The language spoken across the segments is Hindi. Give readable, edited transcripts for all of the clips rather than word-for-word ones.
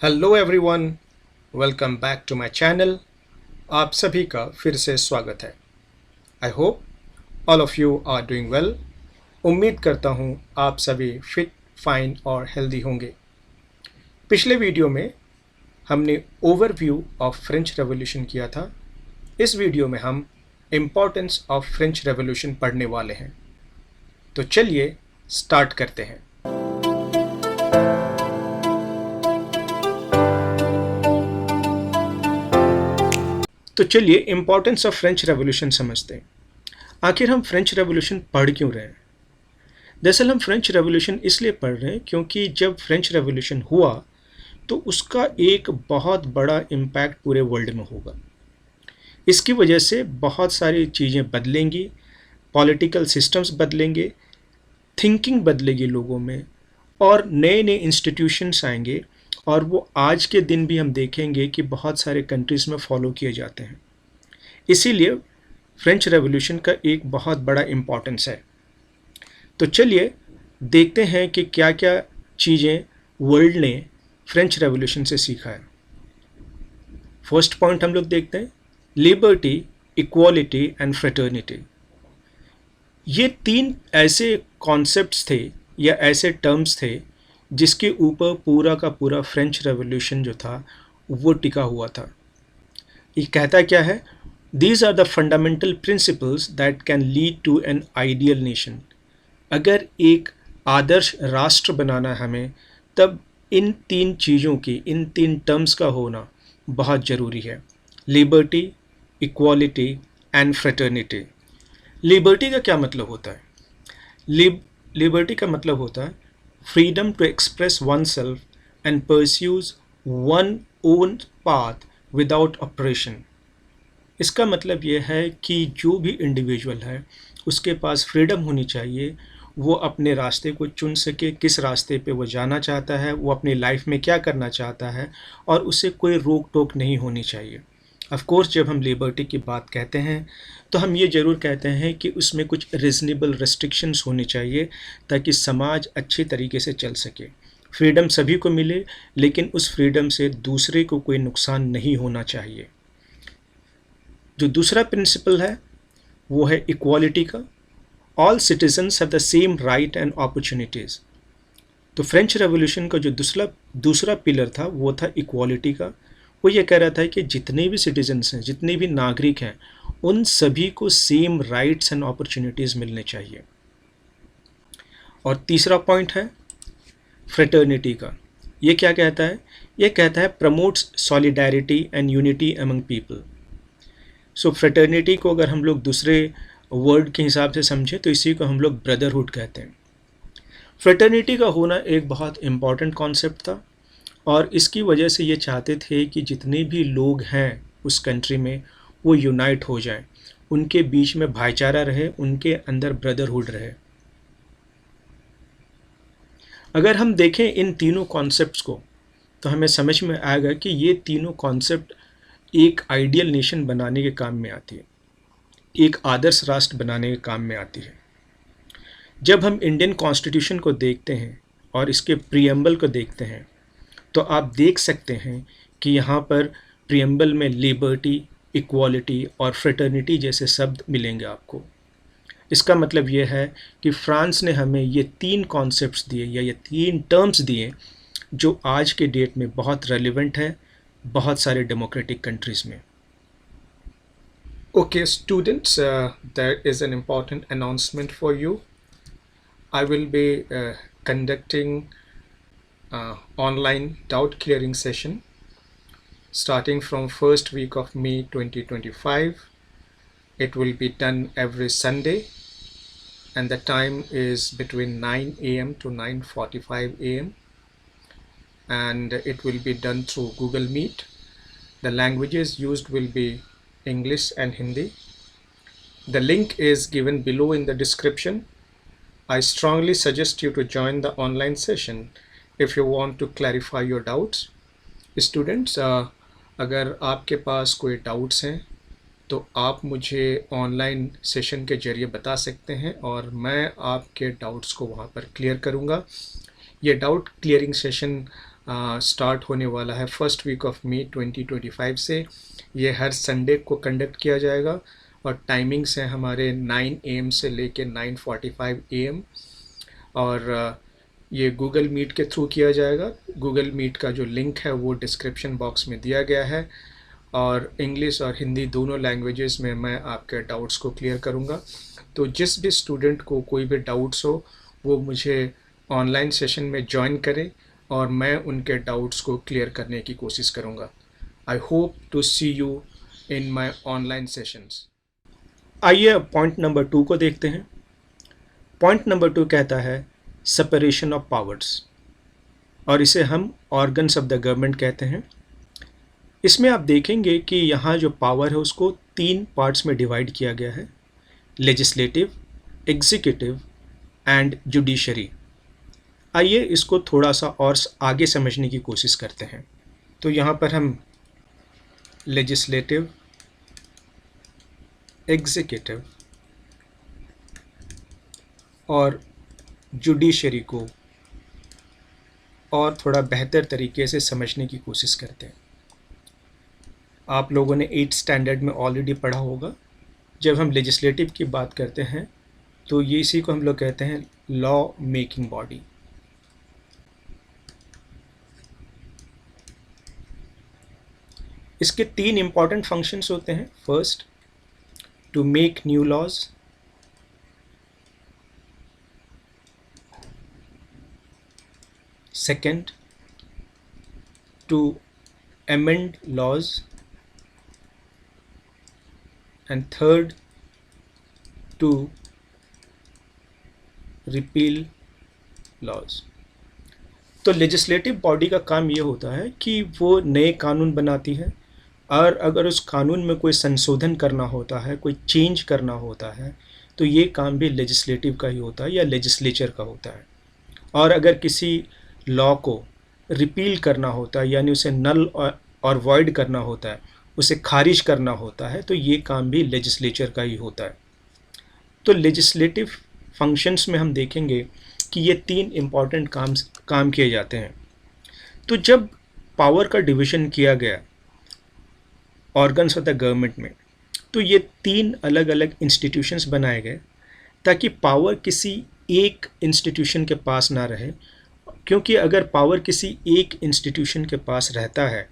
Hello everyone, welcome back to my channel. आप सभी का फिर से स्वागत है। I hope all of you are doing well. उम्मीद करता हूँ आप सभी फिट, फाइन और हेल्दी होंगे। पिछले वीडियो में हमने ओवरव्यू ऑफ फ्रेंच रेवोल्यूशन किया था। इस वीडियो में हम इम्पोर्टेंस ऑफ फ्रेंच रेवोल्यूशन पढ़ने वाले हैं। तो चलिए स्टार्ट करते हैं। तो चलिए इम्पोर्टेंस ऑफ फ्रेंच रेवोल्यूशन समझते हैं। आखिर हम फ्रेंच रेवोल्यूशन पढ़ क्यों रहे हैं? दरअसल हम फ्रेंच रेवोल्यूशन इसलिए पढ़ रहे हैं क्योंकि जब फ्रेंच रेवोल्यूशन हुआ तो उसका एक बहुत बड़ा इम्पैक्ट पूरे वर्ल्ड में होगा। इसकी वजह से बहुत सारी चीज़ें बदलेंगी, पॉलिटिकल सिस्टम्स बदलेंगे, थिंकिंग बदलेगी लोगों में और नए नए इंस्टीट्यूशंस आएंगे। और वो आज के दिन भी हम देखेंगे कि बहुत सारे कंट्रीज़ में फॉलो किए जाते हैं। इसीलिए फ्रेंच रेवोल्यूशन का एक बहुत बड़ा इम्पोर्टेंस है। तो चलिए देखते हैं कि क्या क्या चीज़ें वर्ल्ड ने फ्रेंच रेवोल्यूशन से सीखा है। फर्स्ट पॉइंट हम लोग देखते हैं, लिबर्टी, इक्वालिटी एंड फ्रेटर्निटी। ये तीन ऐसे कॉन्सेप्ट्स थे या ऐसे टर्म्स थे जिसके ऊपर पूरा का पूरा फ्रेंच रेवोल्यूशन जो था वो टिका हुआ था। ये कहता क्या है? These are the fundamental principles that can lead to an ideal nation. अगर एक आदर्श राष्ट्र बनाना है हमें, तब इन तीन चीज़ों की, इन तीन टर्म्स का होना बहुत ज़रूरी है। Liberty, equality and fraternity. Liberty का क्या मतलब होता है? लिबर्टी का मतलब होता है freedom to express one self and pursues one own path without operation. इसका मतलब यह है कि जो भी इंडिविजुअल है उसके पास फ्रीडम होनी चाहिए, वो अपने रास्ते को चुन सके, किस रास्ते पे वो जाना चाहता है, वो अपनी लाइफ में क्या करना चाहता है, और उसे कोई रोक टोक नहीं होनी चाहिए। ऑफ कोर्स जब हम लिबर्टी की बात कहते हैं तो हम ये ज़रूर कहते हैं कि उसमें कुछ रीजनेबल रेस्ट्रिक्शंस होने चाहिए ताकि समाज अच्छे तरीके से चल सके। फ्रीडम सभी को मिले, लेकिन उस फ्रीडम से दूसरे को कोई नुकसान नहीं होना चाहिए। जो दूसरा प्रिंसिपल है वो है इक्वालिटी का। All citizens have the same right and opportunities. तो फ्रेंच रेवोल्यूशन का जो दूसरा पिलर था वो था इक्वालिटी का। वो ये कह रहा था कि जितने भी सिटीजन्स हैं, जितने भी नागरिक हैं, उन सभी को सेम राइट्स एंड अपॉर्चुनिटीज़ मिलने चाहिए। और तीसरा पॉइंट है फ्रेटर्निटी का। ये क्या कहता है? ये कहता है promotes solidarity and unity among people. So fraternity को अगर हम लोग दूसरे वर्ड के हिसाब से समझें तो इसी को हम लोग ब्रदरहुड कहते हैं। फ्रेटर्निटी का होना एक बहुत इम्पॉर्टेंट कॉन्सेप्ट था और इसकी वजह से ये चाहते थे कि जितने भी लोग हैं उस कंट्री में वो यूनाइट हो जाएं, उनके बीच में भाईचारा रहे, उनके अंदर ब्रदरहुड रहे। अगर हम देखें इन तीनों कॉन्सेप्ट्स को तो हमें समझ में आएगा कि ये तीनों कॉन्सेप्ट एक आइडियल नेशन बनाने के काम में आती है, एक आदर्श राष्ट्र बनाने के काम में आती है। जब हम इंडियन कॉन्स्टिट्यूशन को देखते हैं और इसके प्रीएम्बल को देखते हैं तो आप देख सकते हैं कि यहाँ पर प्रीएम्बल में लिबर्टी, इक्वालिटी और फ्रेटर्निटी जैसे शब्द मिलेंगे आपको। इसका मतलब ये है कि फ्रांस ने हमें ये तीन कॉन्सेप्ट्स दिए या ये तीन टर्म्स दिए जो आज के डेट में बहुत रेलिवेंट है बहुत सारे डेमोक्रेटिक कंट्रीज़ में। Okay, students, there is an important announcement for you. I will be conducting online doubt clearing session starting from first week of May 2025. It will be done every Sunday and the time is between 9 a.m. to 9:45 a.m. and it will be done through Google Meet. The languages used will be English and Hindi. The link is given below in the description. I strongly suggest you to join the online session if you want to clarify your doubts. Students, अगर आपके पास कोई डाउट्स हैं तो आप मुझे ऑनलाइन सेशन के ज़रिए बता सकते हैं और मैं आपके डाउट्स को वहाँ पर क्लियर करूँगा। ये डाउट क्लियरिंग सेशन स्टार्ट होने वाला है फर्स्ट वीक ऑफ मई 2025 से। ये हर संडे को कंडक्ट किया जाएगा और टाइमिंग्स हैं हमारे 9 AM से लेके 9:45 AM। और ये गूगल मीट के थ्रू किया जाएगा। गूगल मीट का जो लिंक है वो डिस्क्रिप्शन बॉक्स में दिया गया है और इंग्लिश और हिंदी दोनों लैंग्वेजेस में मैं आपके डाउट्स को क्लियर करूँगा। तो जिस भी स्टूडेंट को कोई भी डाउट्स हो वो मुझे ऑनलाइन सेशन में ज्वाइन करें और मैं उनके डाउट्स को क्लियर करने की कोशिश करूँगा। I hope to see you in my online sessions. आइए अब पॉइंट नंबर 2 को देखते हैं। पॉइंट नंबर 2 कहता है सेपरेशन ऑफ पावर्स, और इसे हम ऑर्गन्स ऑफ द गवर्नमेंट कहते हैं। इसमें आप देखेंगे कि यहाँ जो पावर है उसको 3 पार्ट्स में डिवाइड किया गया है, लेजिस्लेटिव, एग्जीक्यूटिव एंड जुडिशरी। आइए इसको थोड़ा सा और आगे समझने की कोशिश करते हैं। तो यहाँ पर हम लेजिस्लेटिव, एग्जीक्यूटिव और जुडिशरी को और थोड़ा बेहतर तरीके से समझने की कोशिश करते हैं। आप लोगों ने 8th स्टैंडर्ड में ऑलरेडी पढ़ा होगा। जब हम लेजिस्लेटिव की बात करते हैं तो ये इसी को हम लोग कहते हैं लॉ मेकिंग बॉडी। इसके 3 इम्पॉर्टेंट फंक्शंस होते हैं। First, to make new laws. Second, to amend laws, and third, to repeal laws। तो लेजिस्लेटिव बॉडी का काम ये होता है कि वो नए कानून बनाती है, और अगर उस कानून में कोई संशोधन करना होता है, कोई चेंज करना होता है, तो ये काम भी लेजिस्लेटिव का ही होता है या लेजिस्लेचर का होता है। और अगर किसी लॉ को रिपील करना होता है यानी उसे नल और वॉइड करना होता है, उसे खारिज करना होता है, तो ये काम भी लेजिस्लेचर का ही होता है। तो लेजिस्लेटिव फंक्शंस में हम देखेंगे कि ये 3 इम्पॉर्टेंट काम किए जाते हैं। तो जब पावर का डिवीज़न किया गया ऑर्गन्स ऑफ द गवर्नमेंट में, तो ये 3 अलग अलग इंस्टीट्यूशंस बनाए गए ताकि पावर किसी एक इंस्टीट्यूशन के पास ना रहे, क्योंकि अगर पावर किसी एक इंस्टीट्यूशन के पास रहता है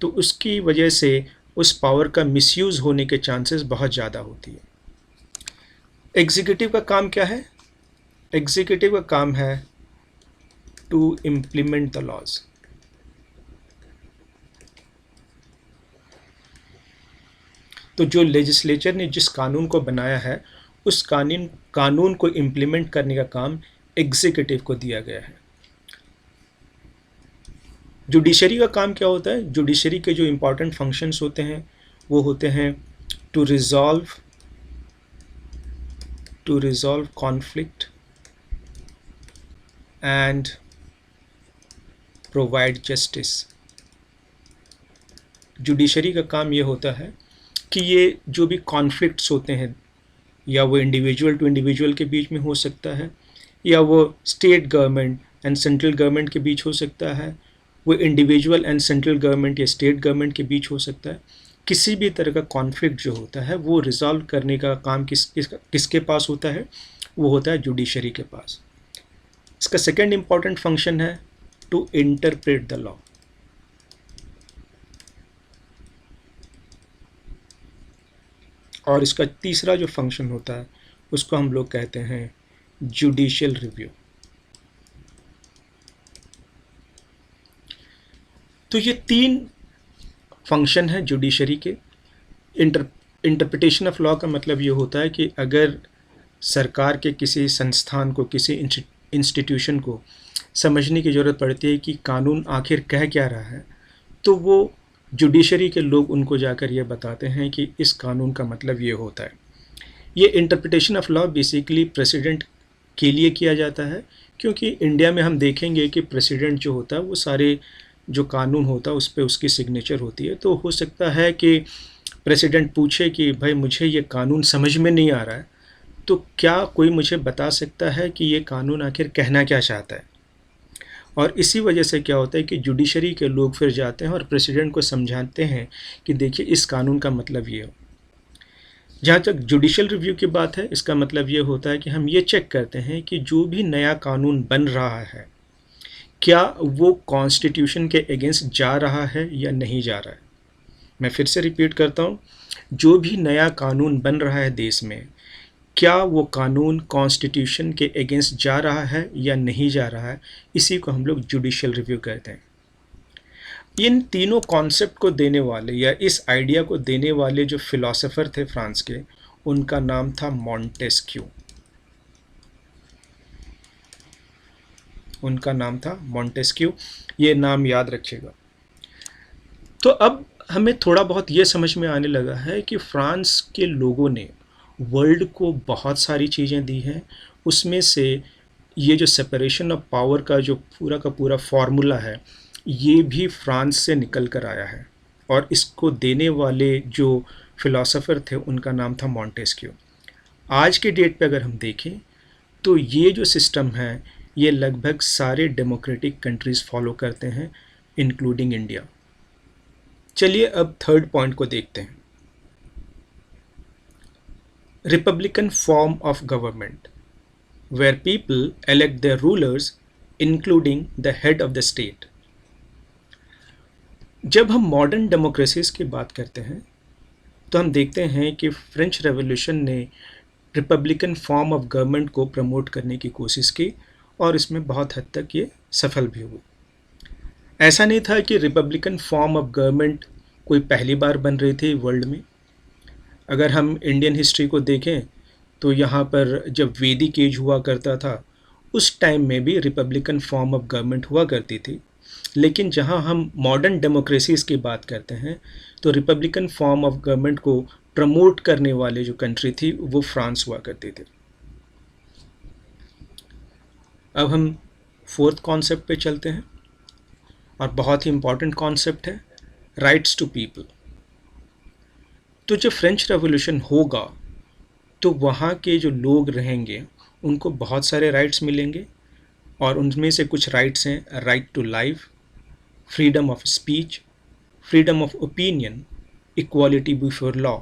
तो उसकी वजह से उस पावर का मिसयूज़ होने के चांसेस बहुत ज़्यादा होती है। एग्जीक्यूटिव का काम क्या है? एग्जीक्यूटिव का काम है टू इम्प्लीमेंट द लॉज। तो जो लेजिस्लेचर ने जिस कानून को बनाया है उस कानून को इम्प्लीमेंट करने का काम एग्जीक्यूटिव को दिया गया है। जुडिशरी का काम क्या होता है? जुडिशरी के जो इम्पॉर्टेंट फंक्शंस होते हैं वो होते हैं to resolve conflict and provide justice. Judiciary का काम ये होता है कि ये जो भी कॉन्फ्लिक्ट्स होते हैं, या वो इंडिविजुअल टू इंडिविजुअल के बीच में हो सकता है, या वो state government and central government के बीच हो सकता है, वो इंडिविजुअल एंड सेंट्रल गवर्नमेंट या स्टेट गवर्नमेंट के बीच हो सकता है। किसी भी तरह का कॉन्फ्लिक्ट जो होता है वो रिजॉल्व करने का काम किसके पास होता है? वो होता है जुडिशरी के पास। इसका सेकंड इम्पॉर्टेंट फंक्शन है टू इंटरप्रेट द लॉ। और इसका तीसरा जो फंक्शन होता है उसको हम लोग कहते हैं जुडिशियल रिव्यू। तो ये 3 फंक्शन है जुडिशरी के। इंटरप्रिटेशन ऑफ लॉ का मतलब ये होता है कि अगर सरकार के किसी संस्थान को, किसी इंस्टीट्यूशन को समझने की ज़रूरत पड़ती है कि कानून आखिर कह क्या रहा है, तो वो जुडिशरी के लोग उनको जाकर ये बताते हैं कि इस कानून का मतलब ये होता है। ये interpretation of law basically president के लिए किया जाता है, क्योंकि इंडिया में हम देखेंगे कि प्रेसिडेंट जो होता है वो सारे जो कानून होता है उस पर उसकी सिग्नेचर होती है। तो हो सकता है कि प्रेसिडेंट पूछे कि भाई मुझे ये कानून समझ में नहीं आ रहा है, तो क्या कोई मुझे बता सकता है कि ये कानून आखिर कहना क्या चाहता है? और इसी वजह से क्या होता है कि जुडिशरी के लोग फिर जाते हैं और प्रेसिडेंट को समझाते हैं कि देखिए इस कानून का मतलब ये हो। जहाँ तक जुडिशल रिव्यू की बात है, इसका मतलब ये होता है कि हम ये चेक करते हैं कि जो भी नया कानून बन रहा है क्या वो कॉन्स्टिट्यूशन के अगेंस्ट जा रहा है या नहीं जा रहा है। मैं फिर से रिपीट करता हूँ, जो भी नया कानून बन रहा है देश में, क्या वो कानून कॉन्स्टिट्यूशन के अगेंस्ट जा रहा है या नहीं जा रहा है, इसी को हम लोग जुडिशियल रिव्यू कहते हैं। इन तीनों कॉन्सेप्ट को देने वाले या इस आइडिया को देने वाले जो फिलोसोफर थे फ्रांस के, उनका नाम था मॉन्टेस्क्यू। उनका नाम था मॉन्टेस्क्यू, ये नाम याद रखिएगा। तो अब हमें थोड़ा बहुत ये समझ में आने लगा है कि फ्रांस के लोगों ने वर्ल्ड को बहुत सारी चीज़ें दी हैं। उसमें से ये जो सेपरेशन ऑफ पावर का पूरा फॉर्मूला है, ये भी फ्रांस से निकल कर आया है। और इसको देने वाले जो फिलोसोफर थे उनका नाम था मॉन्टेस्क्यू। आज के डेट पे अगर हम देखें तो ये जो सिस्टम है ये लगभग सारे डेमोक्रेटिक कंट्रीज़ फॉलो करते हैं, इंक्लूडिंग इंडिया। चलिए अब थर्ड पॉइंट को देखते हैं, republican form of government where people elect their rulers including the head of the state। जब हम मॉडर्न डेमोक्रेसीज की बात करते हैं तो हम देखते हैं कि फ्रेंच रेवोल्यूशन ने रिपब्लिकन फॉर्म ऑफ गवर्नमेंट को प्रमोट करने की कोशिश की और इसमें बहुत हद तक ये सफल भी हुई। ऐसा नहीं था कि रिपब्लिकन फॉर्म ऑफ गवर्नमेंट कोई पहली बार बन रही थी वर्ल्ड में। अगर हम इंडियन हिस्ट्री को देखें तो यहाँ पर जब वैदिक एज हुआ करता था उस टाइम में भी रिपब्लिकन फॉर्म ऑफ गवर्नमेंट हुआ करती थी। लेकिन जहाँ हम मॉडर्न डेमोक्रेसीज़ की बात करते हैं तो रिपब्लिकन फॉर्म ऑफ गवर्नमेंट को प्रमोट करने वाले जो कंट्री थी वो फ्रांस हुआ करती थी। अब हम फोर्थ कॉन्सेप्ट पे चलते हैं और बहुत ही इम्पॉर्टेंट कॉन्सेप्ट है, राइट्स टू पीपल। तो जब फ्रेंच रेवोल्यूशन होगा तो वहाँ के जो लोग रहेंगे उनको बहुत सारे राइट्स मिलेंगे और उनमें से कुछ राइट्स हैं right to life, freedom of speech, freedom of opinion, equality before law.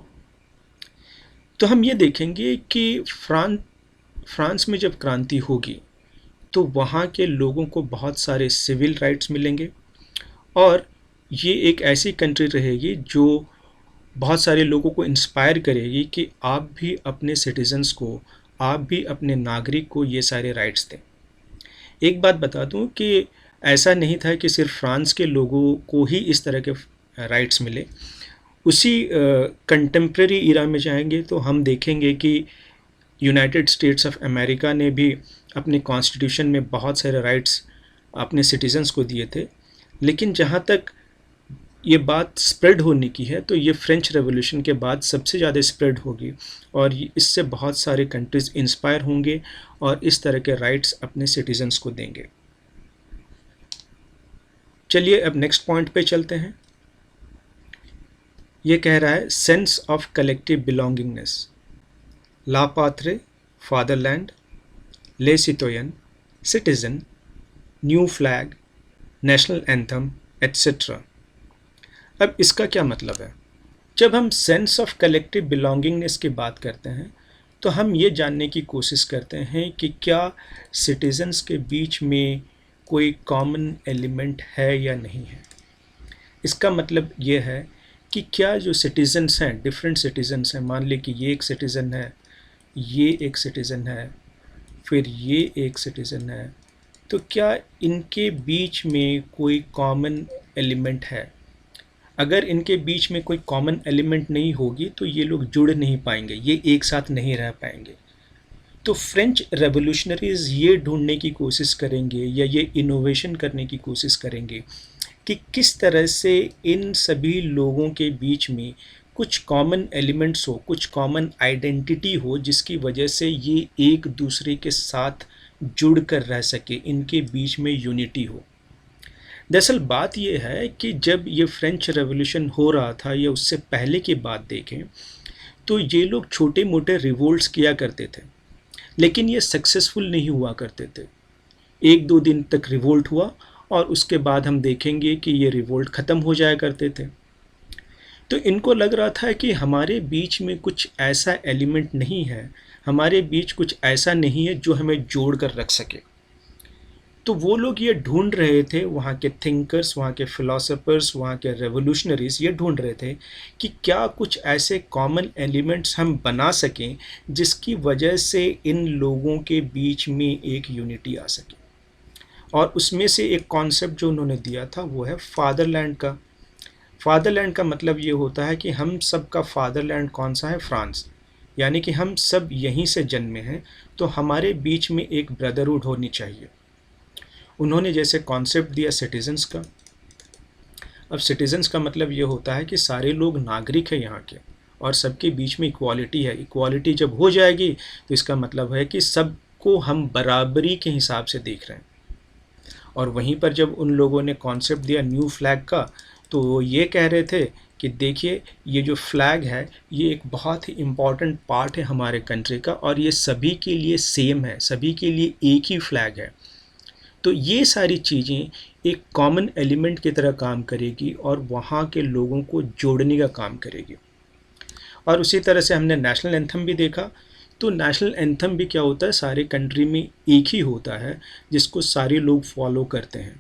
तो हम ये देखेंगे कि फ्रांस में जब क्रांति होगी तो वहाँ के लोगों को बहुत सारे सिविल राइट्स मिलेंगे और ये एक ऐसी कंट्री रहेगी जो बहुत सारे लोगों को इंस्पायर करेगी कि आप भी अपने सिटीजन्स को, आप भी अपने नागरिक को ये सारे राइट्स दें। एक बात बता दूं कि ऐसा नहीं था कि सिर्फ फ्रांस के लोगों को ही इस तरह के राइट्स मिले। उसी कंटेम्प्रेरी इरा में जाएंगे तो हम देखेंगे कि यूनाइटेड स्टेट्स ऑफ अमेरिका ने भी अपने कॉन्स्टिट्यूशन में बहुत सारे राइट्स अपने सिटीजन्स को दिए थे। लेकिन जहाँ तक ये बात स्प्रेड होने की है तो ये फ्रेंच रेवोल्यूशन के बाद सबसे ज़्यादा स्प्रेड होगी और इससे बहुत सारे कंट्रीज़ इंस्पायर होंगे और इस तरह के राइट्स अपने सिटीजन्स को देंगे। चलिए अब नेक्स्ट पॉइंट पे चलते हैं। ये कह रहा है सेंस ऑफ कलेक्टिव बिलोंगिंगनेस, ला पात्रे, फादरलैंड, ले सिटोयन, citizen, new flag, national anthem etcetera. अब इसका क्या मतलब है? जब हम सेंस ऑफ कलेक्टिव बिलोंगिंगनेस की बात करते हैं तो हम ये जानने की कोशिश करते हैं कि क्या सिटीजन्स के बीच में कोई कॉमन एलिमेंट है या नहीं है। इसका मतलब ये है कि क्या जो सिटीजन्स हैं, डिफरेंट सिटीजन्स हैं, मान लें कि ये एक सिटीज़न है, ये एक सिटीज़न है, फिर ये एक सिटीज़न है, तो क्या इनके बीच में कोई कॉमन एलिमेंट है? अगर इनके बीच में कोई कॉमन एलिमेंट नहीं होगी तो ये लोग जुड़ नहीं पाएंगे, ये एक साथ नहीं रह पाएंगे। तो फ्रेंच रेवोल्यूशनरीज ये ढूंढने की कोशिश करेंगे या ये इनोवेशन करने की कोशिश करेंगे कि किस तरह से इन सभी लोगों के बीच में कुछ कॉमन एलिमेंट्स हो, कुछ कॉमन आइडेंटिटी हो, जिसकी वजह से ये एक दूसरे के साथ जुड़ कर रह सके, इनके बीच में यूनिटी हो। दरअसल बात यह है कि जब ये फ्रेंच रेवोल्यूशन हो रहा था या उससे पहले की बात देखें तो ये लोग छोटे मोटे रिवोल्ट्स किया करते थे, लेकिन ये सक्सेसफुल नहीं हुआ करते थे। 1-2 दिन तक रिवोल्ट हुआ और उसके बाद हम देखेंगे कि ये रिवोल्ट ख़त्म हो जाया करते थे। तो इनको लग रहा था कि हमारे बीच में कुछ ऐसा एलिमेंट नहीं है, हमारे बीच कुछ ऐसा नहीं है जो हमें जोड़ कर रख सके। तो वो लोग ये ढूंढ रहे थे, वहाँ के थिंकर्स, वहाँ के फिलोसोफर्स, वहाँ के रेवोल्यूशनरीज ये ढूंढ रहे थे कि क्या कुछ ऐसे कॉमन एलिमेंट्स हम बना सकें जिसकी वजह से इन लोगों के बीच में एक यूनिटी आ सके। और उसमें से एक कॉन्सेप्ट जो उन्होंने दिया था वो है फादरलैंड का। फादरलैंड का मतलब ये होता है कि हम सब का फादरलैंड कौन सा है? फ्रांस। यानी कि हम सब यहीं से जन्मे हैं, तो हमारे बीच में एक ब्रदरहुड होनी चाहिए। उन्होंने जैसे कॉन्सेप्ट दिया सिटीजन्स का। अब सिटीजन्स का मतलब ये होता है कि सारे लोग नागरिक हैं यहाँ के और सबके बीच में इक्वालिटी है। इक्वालिटी जब हो जाएगी तो इसका मतलब है कि सबको हम बराबरी के हिसाब से देख रहे हैं। और वहीं पर जब उन लोगों ने कॉन्सेप्ट दिया न्यू फ्लैग का, तो वो ये कह रहे थे कि देखिए ये जो फ्लैग है ये एक बहुत ही इम्पॉर्टेंट पार्ट है हमारे कंट्री का और ये सभी के लिए सेम है, सभी के लिए एक ही फ्लैग है। तो ये सारी चीज़ें एक कॉमन एलिमेंट की तरह काम करेगी और वहाँ के लोगों को जोड़ने का काम करेगी। और उसी तरह से हमने नेशनल एंथम भी देखा। तो नेशनल एंथम भी क्या होता है, सारे कंट्री में एक ही होता है जिसको सारे लोग फॉलो करते हैं।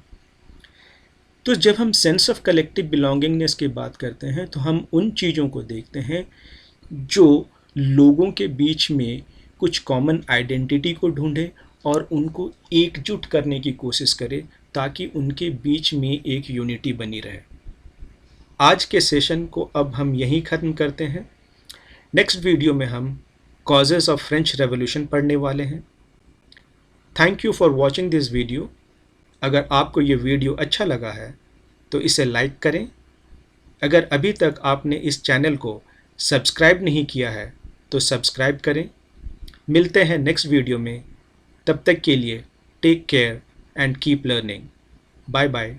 तो जब हम सेंस ऑफ कलेक्टिव बिलोंगिंगनेस की बात करते हैं तो हम उन चीज़ों को देखते हैं जो लोगों के बीच में कुछ कॉमन आइडेंटिटी को ढूंढे और उनको एकजुट करने की कोशिश करे ताकि उनके बीच में एक यूनिटी बनी रहे। आज के सेशन को अब हम यहीं ख़त्म करते हैं। नेक्स्ट वीडियो में हम कॉजेज़ ऑफ फ्रेंच रेवोल्यूशन पढ़ने वाले हैं। Thank you for watching this video. अगर आपको ये वीडियो अच्छा लगा है तो इसे लाइक करें। अगर अभी तक आपने इस चैनल को सब्सक्राइब नहीं किया है तो सब्सक्राइब करें। मिलते हैं नेक्स्ट वीडियो में, तब तक के लिए take care and keep learning. Bye bye.